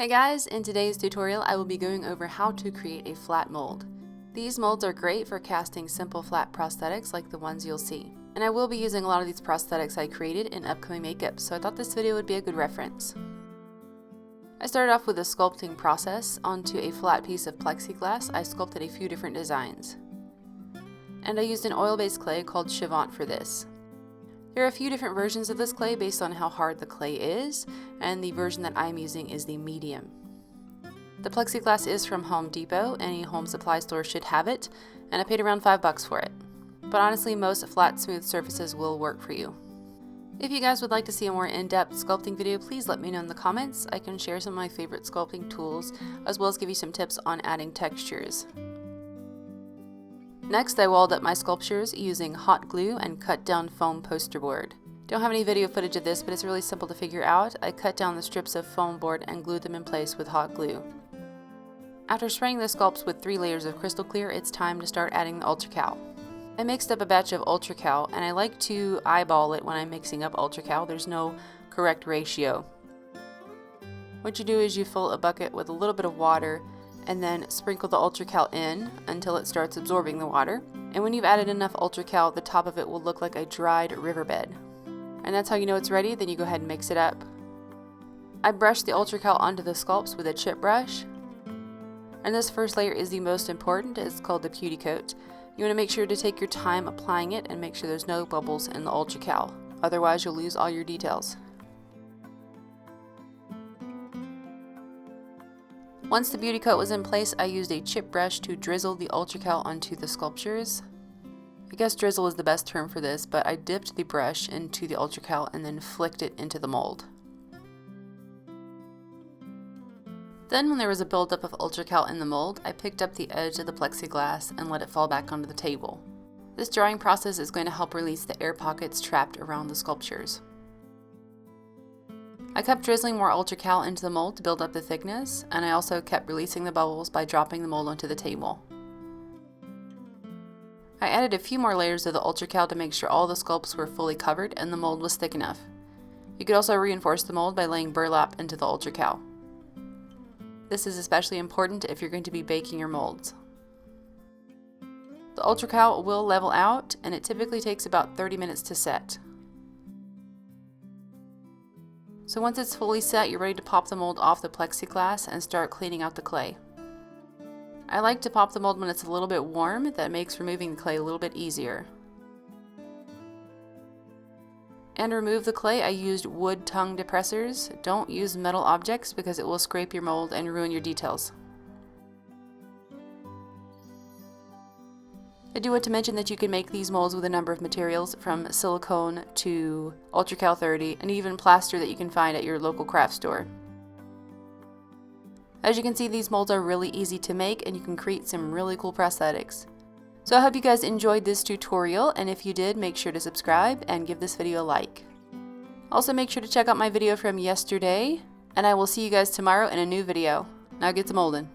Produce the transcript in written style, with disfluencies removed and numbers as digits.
Hey guys, in today's tutorial I will be going over how to create a flat mold. These molds are great for casting simple flat prosthetics like the ones you'll see. And I will be using a lot of these prosthetics I created in upcoming makeup, so I thought this video would be a good reference. I started off with a sculpting process. Onto a flat piece of plexiglass, I sculpted a few different designs. And I used an oil-based clay called Chavant for this. There are a few different versions of this clay based on how hard the clay is, and the version that I'm using is the medium. The plexiglass is from Home Depot. Any home supply store should have it, and I paid around $5 for it. But honestly, most flat, smooth surfaces will work for you. If you guys would like to see a more in-depth sculpting video, please let me know in the comments. I can share some of my favorite sculpting tools, as well as give you some tips on adding textures. Next, I walled up my sculptures using hot glue and cut down foam poster board. Don't have any video footage of this, but it's really simple to figure out. I cut down the strips of foam board and glued them in place with hot glue. After spraying the sculpts with 3 layers of crystal clear, it's time to start adding the Ultracal. I mixed up a batch of Ultracal, and I like to eyeball it when I'm mixing up Ultracal. There's no correct ratio. What you do is you fill a bucket with a little bit of water and then sprinkle the Ultracal in until it starts absorbing the water. And when you've added enough Ultracal, the top of it will look like a dried riverbed. And that's how you know it's ready. Then you go ahead and mix it up. I brushed the Ultracal onto the sculpts with a chip brush. And this first layer is the most important. It's called the beauty coat. You want to make sure to take your time applying it and make sure there's no bubbles in the Ultracal. Otherwise, you'll lose all your details. Once the beauty coat was in place, I used a chip brush to drizzle the Ultracal onto the sculptures. I guess drizzle is the best term for this, but I dipped the brush into the Ultracal and then flicked it into the mold. Then when there was a buildup of Ultracal in the mold, I picked up the edge of the plexiglass and let it fall back onto the table. This drying process is going to help release the air pockets trapped around the sculptures. I kept drizzling more Ultracal into the mold to build up the thickness, and I also kept releasing the bubbles by dropping the mold onto the table. I added a few more layers of the Ultracal to make sure all the sculpts were fully covered and the mold was thick enough. You could also reinforce the mold by laying burlap into the Ultracal. This is especially important if you're going to be baking your molds. The Ultracal will level out, and it typically takes about 30 minutes to set. So once it's fully set, you're ready to pop the mold off the plexiglass and start cleaning out the clay. I like to pop the mold when it's a little bit warm. That makes removing the clay a little bit easier. And to remove the clay, I used wood tongue depressors. Don't use metal objects because it will scrape your mold and ruin your details. I do want to mention that you can make these molds with a number of materials, from silicone to Ultracal 30, and even plaster that you can find at your local craft store. As you can see, these molds are really easy to make, and you can create some really cool prosthetics. So I hope you guys enjoyed this tutorial, and if you did, make sure to subscribe and give this video a like. Also, make sure to check out my video from yesterday, and I will see you guys tomorrow in a new video. Now get to molding.